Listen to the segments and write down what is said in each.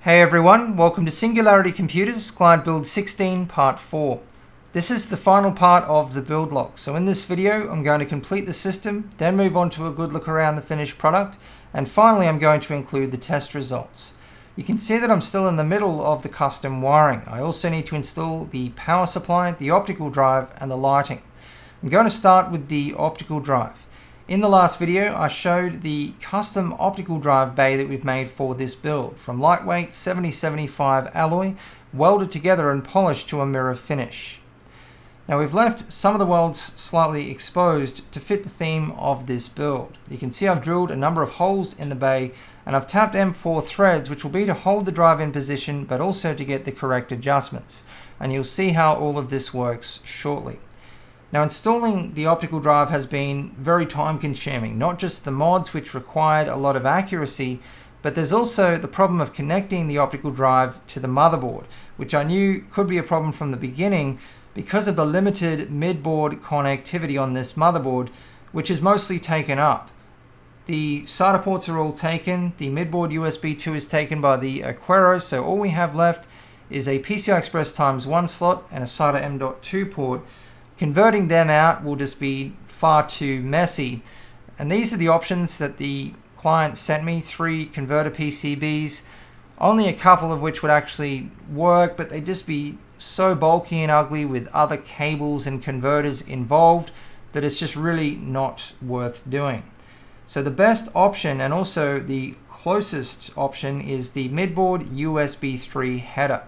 Hey everyone, welcome to Singularity Computers Client Build 16 Part 4. This is the final part of the build log. So in this video, I'm going to complete the system, then move on to a good look around the finished product, and finally I'm going to include the test results. You can see that I'm still in the middle of the custom wiring. I also need to install the power supply, the optical drive, and the lighting. I'm going to start with the optical drive. In the last video, I showed the custom optical drive bay that we've made for this build from lightweight 7075 alloy, welded together and polished to a mirror finish. Now we've left some of the welds slightly exposed to fit the theme of this build. You can see I've drilled a number of holes in the bay and I've tapped M4 threads, which will be to hold the drive in position but also to get the correct adjustments. And you'll see how all of this works shortly. Now installing the optical drive has been very time consuming, not just the mods which required a lot of accuracy, but there's also the problem of connecting the optical drive to the motherboard, which I knew could be a problem from the beginning because of the limited mid-board connectivity on this motherboard, which is mostly taken up. The SATA ports are all taken, the mid-board USB 2 is taken by the Aquero, so all we have left is a PCI Express x1 slot and a SATA M.2 port. Converting them out will just be far too messy. And these are the options that the client sent me, 3 converter PCBs, only a couple of which would actually work, but they'd just be so bulky and ugly with other cables and converters involved that it's just really not worth doing. So the best option, and also the closest option, is the midboard USB 3 header.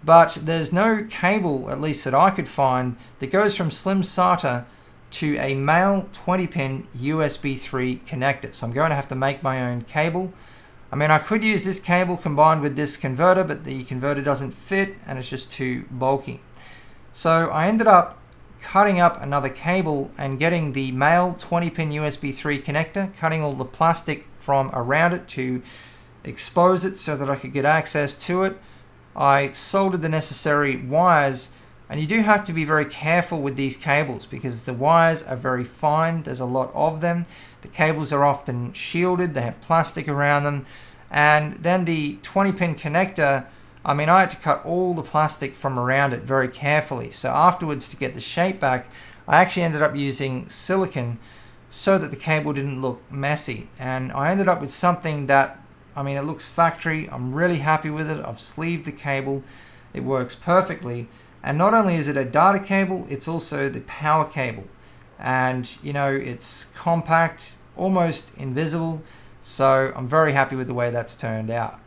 But there's no cable, at least that I could find, that goes from slim SATA to a male 20-pin USB 3 connector. So I'm going to have to make my own cable. I mean, I could use this cable combined with this converter, but the converter doesn't fit and it's just too bulky. So I ended up cutting up another cable and getting the male 20-pin USB 3 connector, cutting all the plastic from around it to expose it so that I could get access to it. I soldered the necessary wires, and you do have to be very careful with these cables because the wires are very fine. There's a lot of them. The cables are often shielded, they have plastic around them, and then the 20-pin connector, I mean, I had to cut all the plastic from around it very carefully. So afterwards, to get the shape back, I actually ended up using silicone so that the cable didn't look messy, and I ended up with something that, I mean, it looks factory. I'm really happy with it. I've sleeved the cable. It works perfectly. And not only is it a data cable, it's also the power cable. And, you know, it's compact, almost invisible. So I'm very happy with the way that's turned out.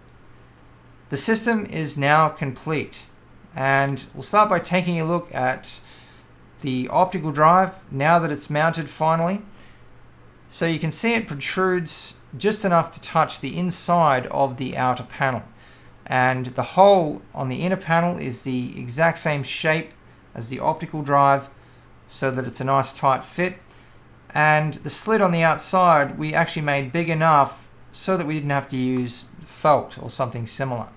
The system is now complete. And we'll start by taking a look at the optical drive now that it's mounted finally. So you can see it protrudes just enough to touch the inside of the outer panel, and the hole on the inner panel is the exact same shape as the optical drive so that it's a nice tight fit. And the slit on the outside we actually made big enough so that we didn't have to use felt or something similar.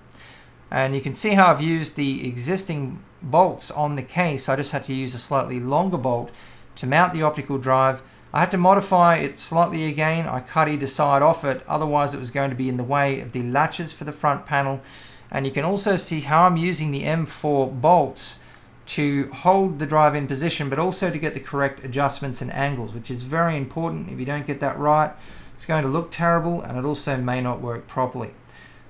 And you can see how I've used the existing bolts on the case. I just had to use a slightly longer bolt to mount the optical drive. I had to modify it slightly again. I cut either side off it, otherwise it was going to be in the way of the latches for the front panel. And you can also see how I'm using the M4 bolts to hold the drive in position, but also to get the correct adjustments and angles, which is very important. If you don't get that right, it's going to look terrible and it also may not work properly.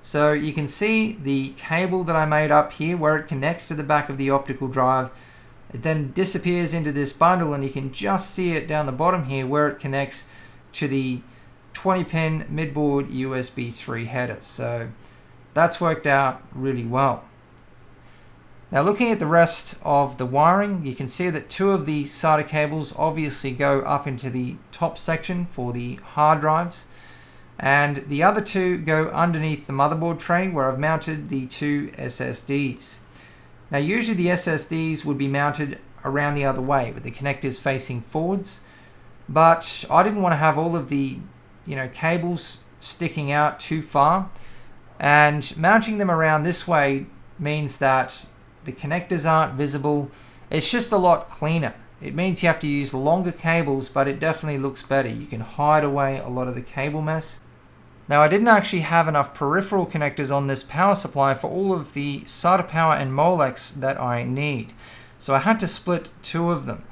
So you can see the cable that I made up here where it connects to the back of the optical drive. It then disappears into this bundle, and you can just see it down the bottom here where it connects to the 20-pin midboard USB 3 header. So that's worked out really well. Now looking at the rest of the wiring, you can see that 2 of the SATA cables obviously go up into the top section for the hard drives, and the other 2 go underneath the motherboard tray where I've mounted the 2 SSDs. Now usually the SSDs would be mounted around the other way with the connectors facing forwards, but I didn't want to have all of the cables sticking out too far, and mounting them around this way means that the connectors aren't visible. It's just a lot cleaner. It means you have to use longer cables, but it definitely looks better. You can hide away a lot of the cable mess. Now I didn't actually have enough peripheral connectors on this power supply for all of the SATA power and Molex that I need. So I had to split two of them.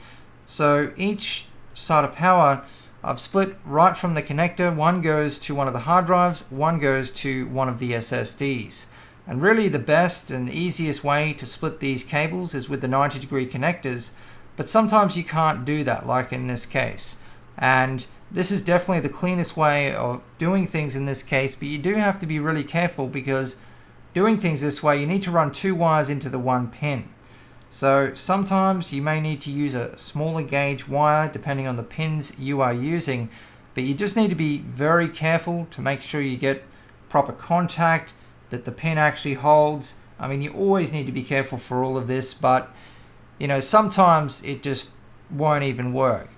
So each SATA power I've split right from the connector. One goes to one of the hard drives, one goes to one of the SSDs. And really the best and easiest way to split these cables is with the 90-degree connectors, but sometimes you can't do that, like in this case. And this is definitely the cleanest way of doing things in this case, but you do have to be really careful because doing things this way, you need to run two wires into the one pin. So sometimes you may need to use a smaller gauge wire depending on the pins you are using, but you just need to be very careful to make sure you get proper contact, that the pin actually holds. I mean, you always need to be careful for all of this, but you know, sometimes it just won't even work.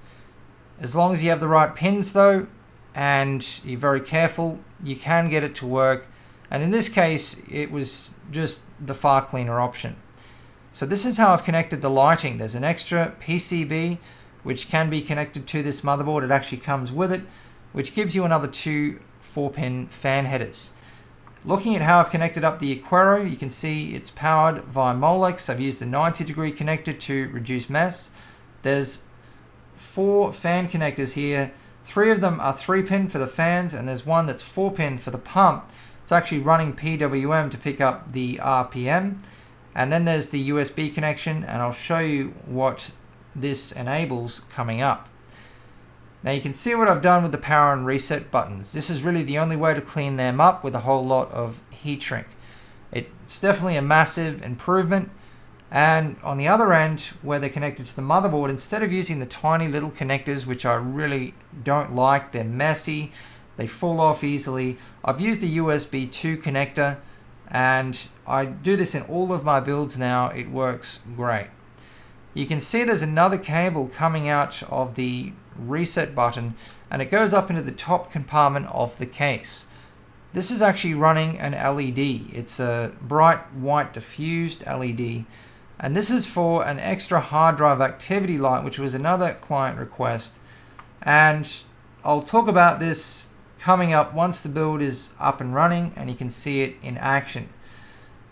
As long as you have the right pins though, and you're very careful, you can get it to work. And in this case, it was just the far cleaner option. So this is how I've connected the lighting. There's an extra PCB which can be connected to this motherboard. It actually comes with it, which gives you another two 4-pin fan headers. Looking at how I've connected up the Aquero, you can see it's powered via Molex. I've used a 90-degree connector to reduce mess. There's 4 fan connectors here. 3 of them are 3-pin for the fans, and there's one that's 4-pin for the pump. It's actually running PWM to pick up the RPM. And then there's the USB connection, and I'll show you what this enables coming up. Now you can see what I've done with the power and reset buttons. This is really the only way to clean them up with a whole lot of heat shrink. It's definitely a massive improvement. And on the other end, where they're connected to the motherboard, instead of using the tiny little connectors, which I really don't like, they're messy, they fall off easily, I've used a USB 2 connector, and I do this in all of my builds now. It works great. You can see there's another cable coming out of the reset button, and it goes up into the top compartment of the case. This is actually running an LED. It's a bright white diffused LED, and this is for an extra hard drive activity light, which was another client request. And I'll talk about this coming up once the build is up and running and you can see it in action.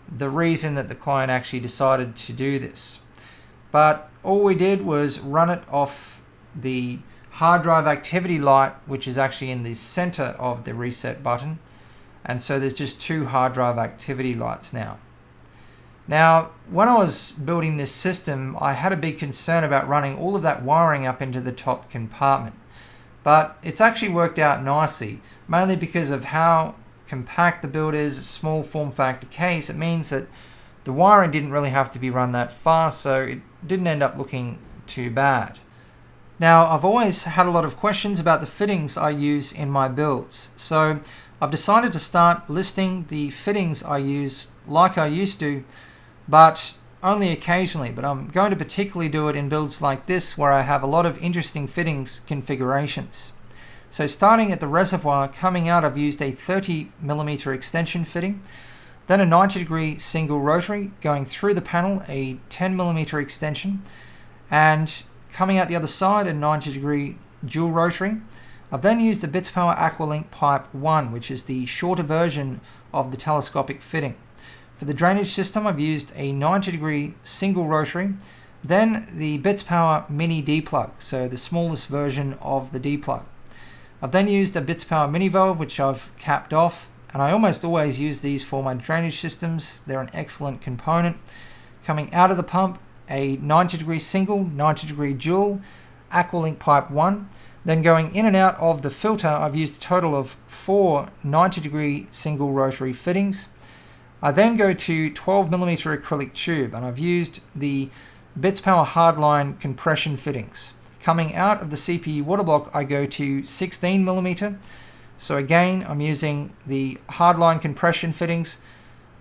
The reason that the client actually decided to do this. But all we did was run it off the hard drive activity light, which is actually in the center of the reset button. And so there's just 2 hard drive activity lights now. Now, when I was building this system, I had a big concern about running all of that wiring up into the top compartment. But it's actually worked out nicely, mainly because of how compact the build is, a small form factor case. It means that the wiring didn't really have to be run that far, so it didn't end up looking too bad. Now, I've always had a lot of questions about the fittings I use in my builds, so I've decided to start listing the fittings I use like I used to, but only occasionally. But I'm going to particularly do it in builds like this where I have a lot of interesting fittings configurations. So starting at the reservoir, coming out I've used a 30mm extension fitting, then a 90-degree single rotary, going through the panel a 10mm extension, and coming out the other side a 90-degree dual rotary. I've then used the Bitspower Aqualink Pipe 1, which is the shorter version of the telescopic fitting. For the drainage system, I've used a 90-degree single rotary, then the Bitspower Mini D-Plug, so the smallest version of the D-Plug. I've then used a Bitspower Mini Valve, which I've capped off, and I almost always use these for my drainage systems. They're an excellent component. Coming out of the pump, a 90-degree single, 90-degree dual, Aqualink Pipe 1. Then going in and out of the filter, I've used a total of 4 90-degree single rotary fittings. I then go to 12mm acrylic tube, and I've used the Bitspower Hardline compression fittings. Coming out of the CPU water block, I go to 16mm. So again, I'm using the Hardline compression fittings.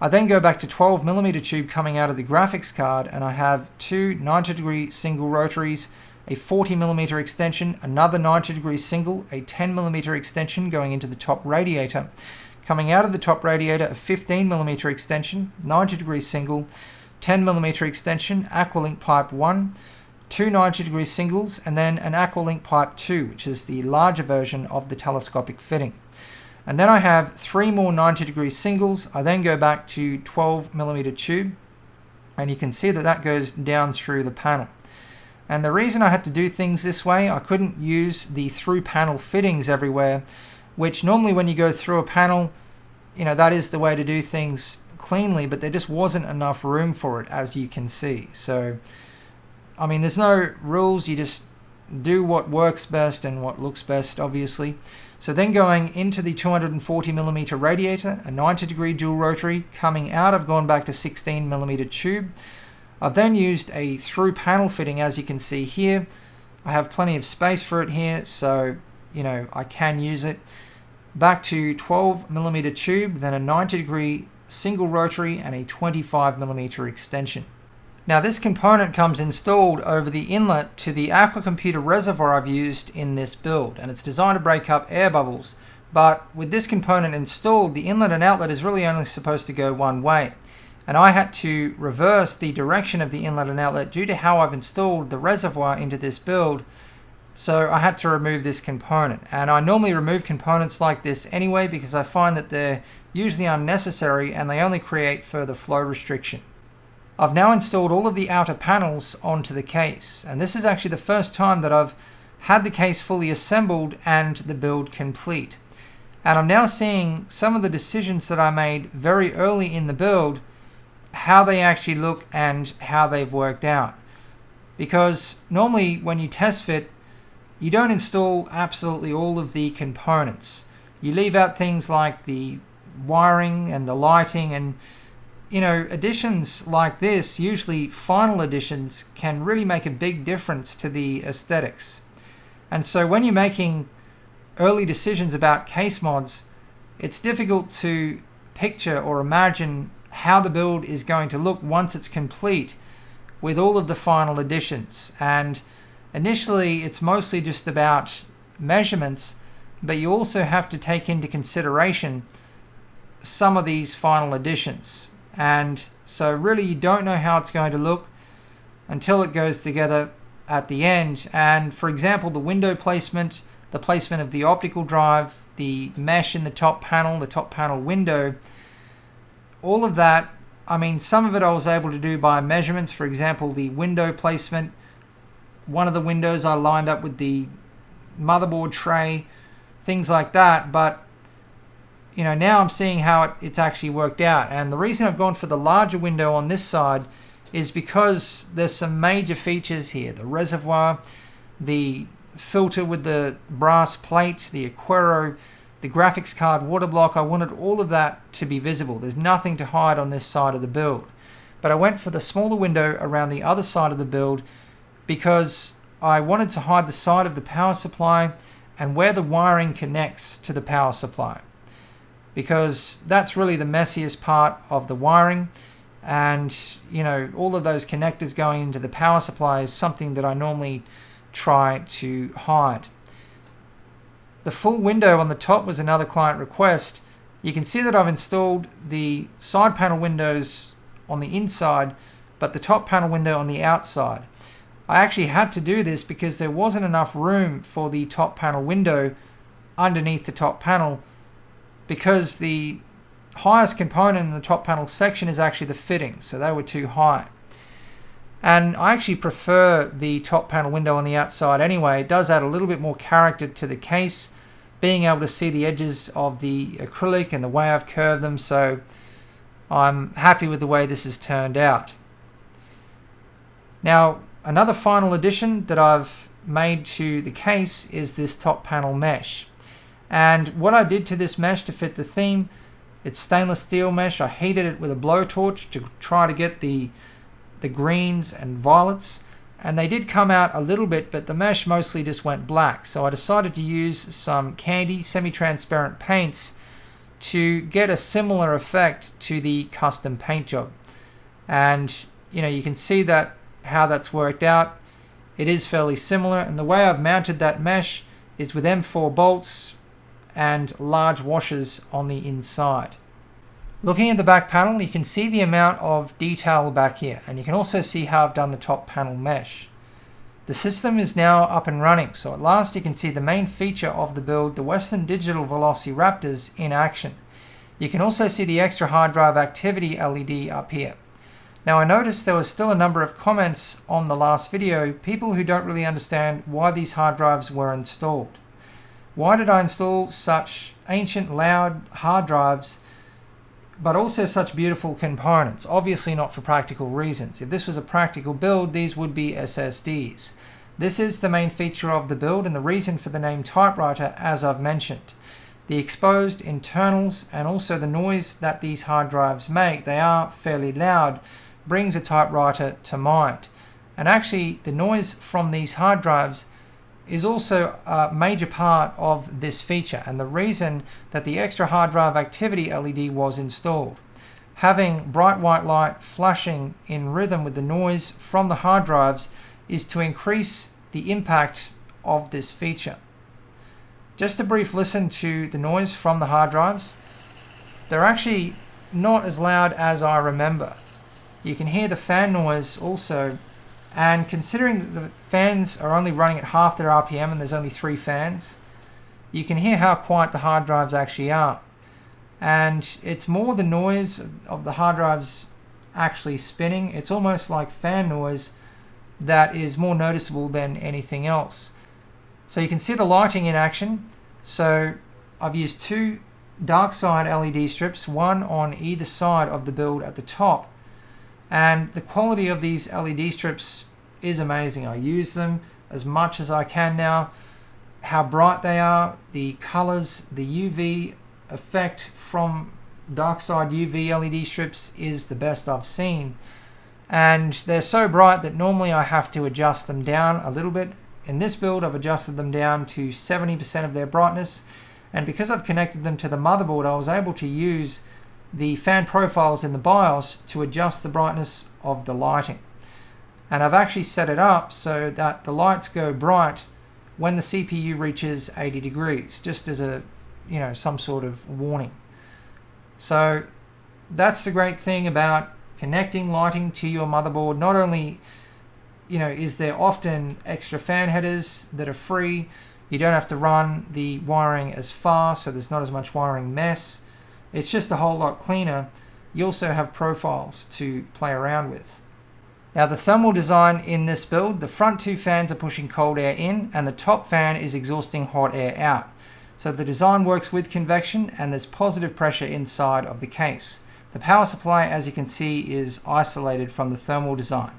I then go back to 12mm tube coming out of the graphics card, and I have 2 90-degree single rotaries, a 40mm extension, another 90-degree single, a 10mm extension going into the top radiator. Coming out of the top radiator, a 15mm extension, 90-degree single, 10mm extension, Aqualink Pipe 1, 2 90-degree singles, and then an Aqualink Pipe 2, which is the larger version of the telescopic fitting. And then I have 3 more 90-degree singles. I then go back to 12mm tube, and you can see that that goes down through the panel. And the reason I had to do things this way, I couldn't use the through panel fittings everywhere, which normally when you go through a panel, that is the way to do things cleanly, but there just wasn't enough room for it, as you can see. So, I mean, there's no rules, you just do what works best and what looks best, obviously. So then going into the 240mm radiator, a 90-degree dual rotary. Coming out, I've gone back to 16mm tube. I've then used a through panel fitting, as you can see here. I have plenty of space for it here, so I can use it. Back to 12mm tube, then a 90-degree single rotary and a 25mm extension. Now this component comes installed over the inlet to the Aqua Computer reservoir I've used in this build, and it's designed to break up air bubbles. But with this component installed, the inlet and outlet is really only supposed to go one way. And I had to reverse the direction of the inlet and outlet due to how I've installed the reservoir into this build. So I had to remove this component. And I normally remove components like this anyway because I find that they're usually unnecessary and they only create further flow restriction. I've now installed all of the outer panels onto the case, and this is actually the first time that I've had the case fully assembled and the build complete. And I'm now seeing some of the decisions that I made very early in the build, how they actually look and how they've worked out. Because normally when you test fit, you don't install absolutely all of the components. You leave out things like the wiring and the lighting, and additions like this, usually final additions, can really make a big difference to the aesthetics. And so when you're making early decisions about case mods, it's difficult to picture or imagine how the build is going to look once it's complete with all of the final additions. And initially it's mostly just about measurements, but you also have to take into consideration some of these final additions. And so really you don't know how it's going to look until it goes together at the end. And for example, the window placement, the placement of the optical drive, the mesh in the top panel window, all of that, I mean, some of it I was able to do by measurements. For example, the window placement, one of the windows I lined up with the motherboard tray, things like that. But now I'm seeing how it's actually worked out. And the reason I've gone for the larger window on this side is because there's some major features here. The reservoir, the filter with the brass plate, the Aquero, the graphics card water block. I wanted all of that to be visible. There's nothing to hide on this side of the build. But I went for the smaller window around the other side of the build because I wanted to hide the side of the power supply and where the wiring connects to the power supply, because that's really the messiest part of the wiring. And all of those connectors going into the power supply is something that I normally try to hide. The full window on the top was another client request. You can see that I've installed the side panel windows on the inside, but the top panel window on the outside. I actually had to do this because there wasn't enough room for the top panel window underneath the top panel, because the highest component in the top panel section is actually the fittings, so they were too high. And I actually prefer the top panel window on the outside anyway. It does add a little bit more character to the case, being able to see the edges of the acrylic and the way I've curved them, so I'm happy with the way this has turned out. Now, another final addition that I've made to the case is this top panel mesh. And what I did to this mesh to fit the theme, it's stainless steel mesh. I heated it with a blowtorch to try to get the greens and violets, and they did come out a little bit, but the mesh mostly just went black. So I decided to use some candy semi-transparent paints to get a similar effect to the custom paint job. And you can see that how that's worked out. It is fairly similar, and the way I've mounted that mesh is with M4 bolts and large washers on the inside. Looking at the back panel, you can see the amount of detail back here, and you can also see how I've done the top panel mesh. The system is now up and running, so at last you can see the main feature of the build, the Western Digital Velociraptors, in action. You can also see the extra hard drive activity LED up here. Now I noticed there was still a number of comments on the last video, people who don't really understand why these hard drives were installed. Why did I install such ancient, loud hard drives, but also such beautiful components? Obviously not for practical reasons. If this was a practical build, these would be SSDs. This is the main feature of the build and the reason for the name typewriter, as I've mentioned. The exposed internals and also the noise that these hard drives make, they are fairly loud, brings a typewriter to mind. And actually the noise from these hard drives is also a major part of this feature and the reason that the extra hard drive activity LED was installed. Having bright white light flashing in rhythm with the noise from the hard drives is to increase the impact of this feature. Just a brief listen to the noise from the hard drives. They're actually not as loud as I remember. You can hear the fan noise also, and considering that the fans are only running at half their RPM and there's only 3 fans, you can hear how quiet the hard drives actually are. And it's more the noise of the hard drives actually spinning. It's almost like fan noise that is more noticeable than anything else. So you can see the lighting in action. So I've used 2 dark side LED strips, one on either side of the build at the top. And the quality of these LED strips is amazing. I use them as much as I can now. How bright they are, the colors, the UV effect from dark side UV LED strips is the best I've seen. And they're so bright that normally I have to adjust them down a little bit. In this build, I've adjusted them down to 70% of their brightness. And because I've connected them to the motherboard, I was able to use the fan profiles in the BIOS to adjust the brightness of the lighting. And I've actually set it up so that the lights go bright when the CPU reaches 80 degrees, just as a, some sort of warning. So that's the great thing about connecting lighting to your motherboard. Not only, is there often extra fan headers that are free, you don't have to run the wiring as far, so there's not as much wiring mess. It's just a whole lot cleaner. You also have profiles to play around with. Now the thermal design in this build, the front 2 fans are pushing cold air in and the top fan is exhausting hot air out. So the design works with convection and there's positive pressure inside of the case. The power supply, as you can see, is isolated from the thermal design.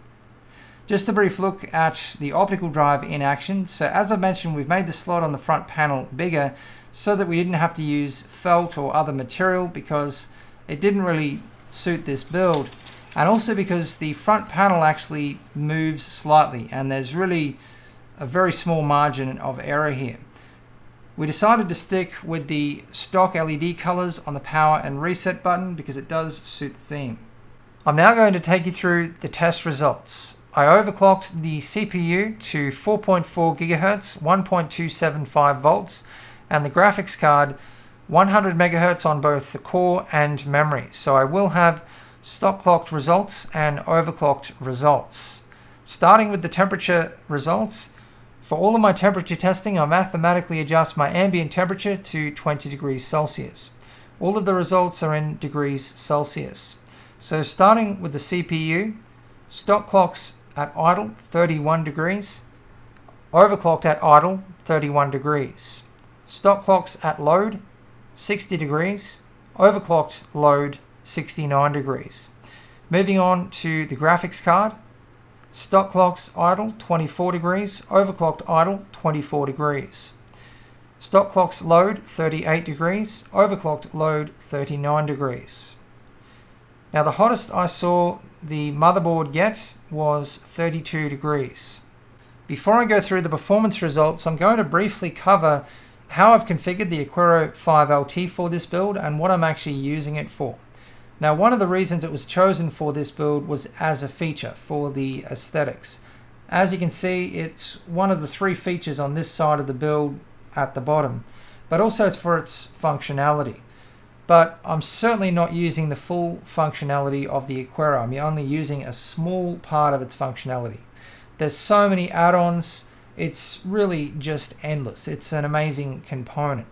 Just a brief look at the optical drive in action. So as I mentioned, we've made the slot on the front panel bigger so that we didn't have to use felt or other material because it didn't really suit this build. And also because the front panel actually moves slightly and there's really a very small margin of error here. We decided to stick with the stock LED colors on the power and reset button because it does suit the theme. I'm now going to take you through the test results. I overclocked the CPU to 4.4 GHz, 1.275 volts, and the graphics card 100 MHz on both the core and memory. So I will have stock clocked results and overclocked results. Starting with the temperature results, for all of my temperature testing, I mathematically adjust my ambient temperature to 20 degrees Celsius. All of the results are in degrees Celsius. So starting with the CPU, stock clocks at idle 31 degrees, overclocked at idle 31 degrees. Stock clocks at load 60 degrees, overclocked load 69 degrees. Moving on to the graphics card, stock clocks idle 24 degrees, overclocked idle 24 degrees. Stock clocks load 38 degrees, overclocked load 39 degrees. Now the hottest I saw the motherboard get was 32 degrees. Before I go through the performance results, I'm going to briefly cover how I've configured the Aquero 5LT for this build and what I'm actually using it for. Now, one of the reasons it was chosen for this build was as a feature for the aesthetics. As you can see, it's one of the 3 features on this side of the build at the bottom, but also it's for its functionality. But I'm certainly not using the full functionality of the Aquero. I'm only using a small part of its functionality. There's so many add-ons. It's really just endless. It's an amazing component.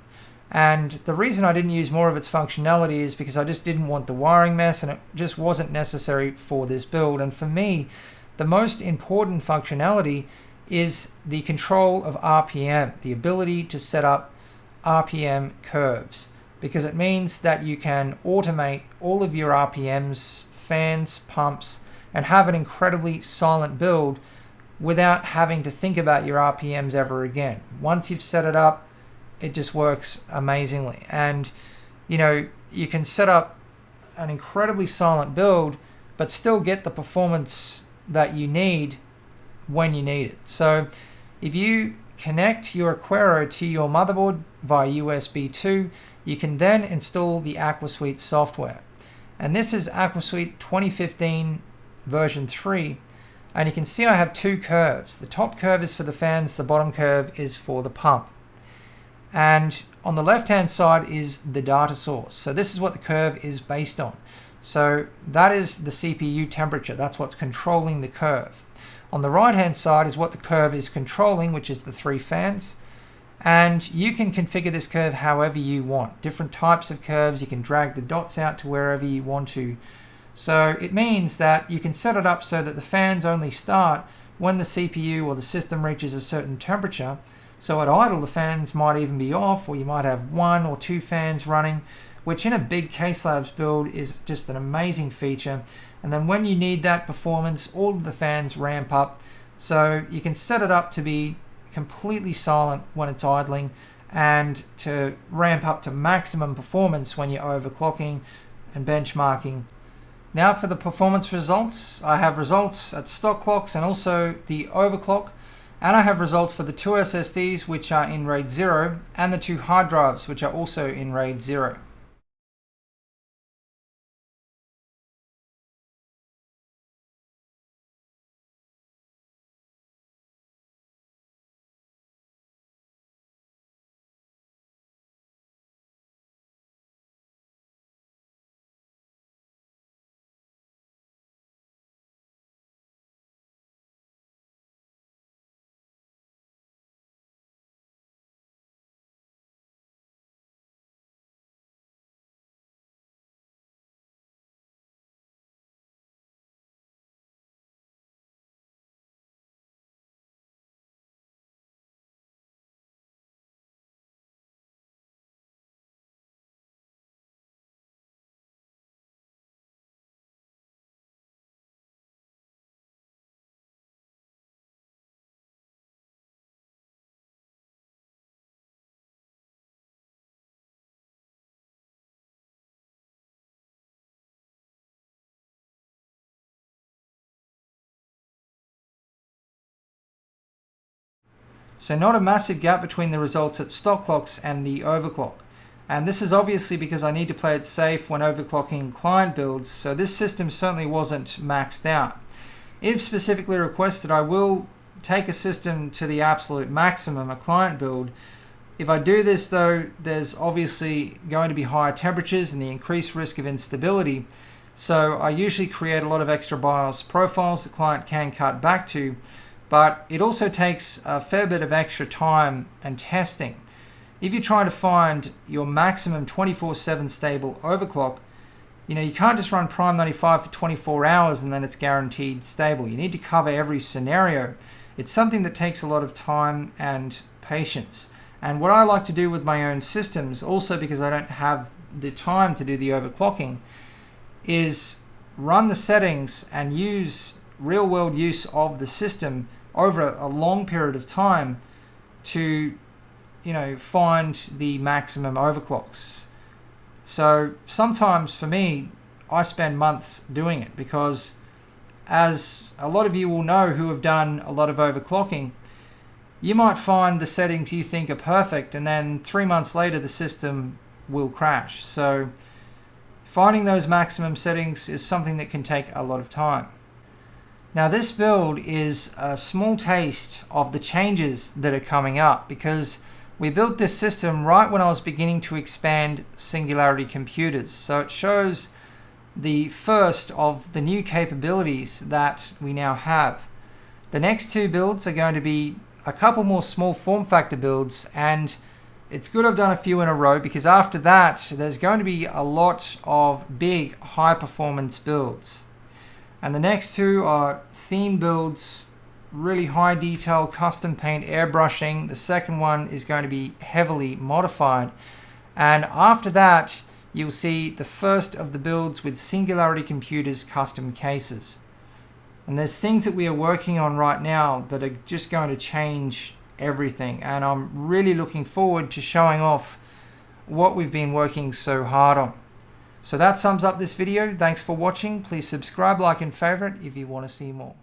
And the reason I didn't use more of its functionality is because I just didn't want the wiring mess, and it just wasn't necessary for this build. And for me, the most important functionality is the control of RPM, the ability to set up RPM curves, because it means that you can automate all of your RPMs, fans, pumps, and have an incredibly silent build without having to think about your RPMs ever again. Once you've set it up, it just works amazingly. And you can set up an incredibly silent build but still get the performance that you need when you need it. So if you connect your Aquero to your motherboard via USB 2, you can then install the Aquasuite software. And this is Aquasuite 2015 version 3. And you can see I have two curves. The top curve is for the fans, the bottom curve is for the pump. And on the left-hand side is the data source. So this is what the curve is based on. So that is the CPU temperature. That's what's controlling the curve. On the right-hand side is what the curve is controlling, which is the 3 fans. And you can configure this curve however you want. Different types of curves. You can drag the dots out to wherever you want to. So it means that you can set it up so that the fans only start when the CPU or the system reaches a certain temperature. So at idle, the fans might even be off, or you might have 1 or 2 fans running, which in a big K-Slabs build is just an amazing feature. And then when you need that performance, all of the fans ramp up. So you can set it up to be completely silent when it's idling and to ramp up to maximum performance when you're overclocking and benchmarking. Now for the performance results, I have results at stock clocks and also the overclock. And I have results for the 2 SSDs, which are in RAID 0, and the 2 hard drives, which are also in RAID 0. So not a massive gap between the results at stock clocks and the overclock. And this is obviously because I need to play it safe when overclocking client builds, so this system certainly wasn't maxed out. If specifically requested, I will take a system to the absolute maximum, a client build. If I do this though, there's obviously going to be higher temperatures and the increased risk of instability. So I usually create a lot of extra BIOS profiles the client can cut back to, but it also takes a fair bit of extra time and testing. If you're trying to find your maximum 24/7 stable overclock, you can't just run Prime 95 for 24 hours and then it's guaranteed stable. You need to cover every scenario. It's something that takes a lot of time and patience. And what I like to do with my own systems, also because I don't have the time to do the overclocking, is run the settings and use real-world use of the system over a long period of time to find the maximum overclocks. So sometimes for me, I spend months doing it because, as a lot of you will know who have done a lot of overclocking, you might find the settings you think are perfect and then 3 months later the system will crash. So finding those maximum settings is something that can take a lot of time. Now this build is a small taste of the changes that are coming up, because we built this system right when I was beginning to expand Singularity Computers. So it shows the first of the new capabilities that we now have. The next two builds are going to be a couple more small form factor builds, and it's good I've done a few in a row because after that there's going to be a lot of big high performance builds. And the next two are theme builds, really high detail custom paint airbrushing. The second one is going to be heavily modified. And after that you'll see the first of the builds with Singularity Computers custom cases. And there's things that we are working on right now that are just going to change everything. And I'm really looking forward to showing off what we've been working so hard on. So that sums up this video. Thanks for watching. Please subscribe, like, and favorite if you want to see more.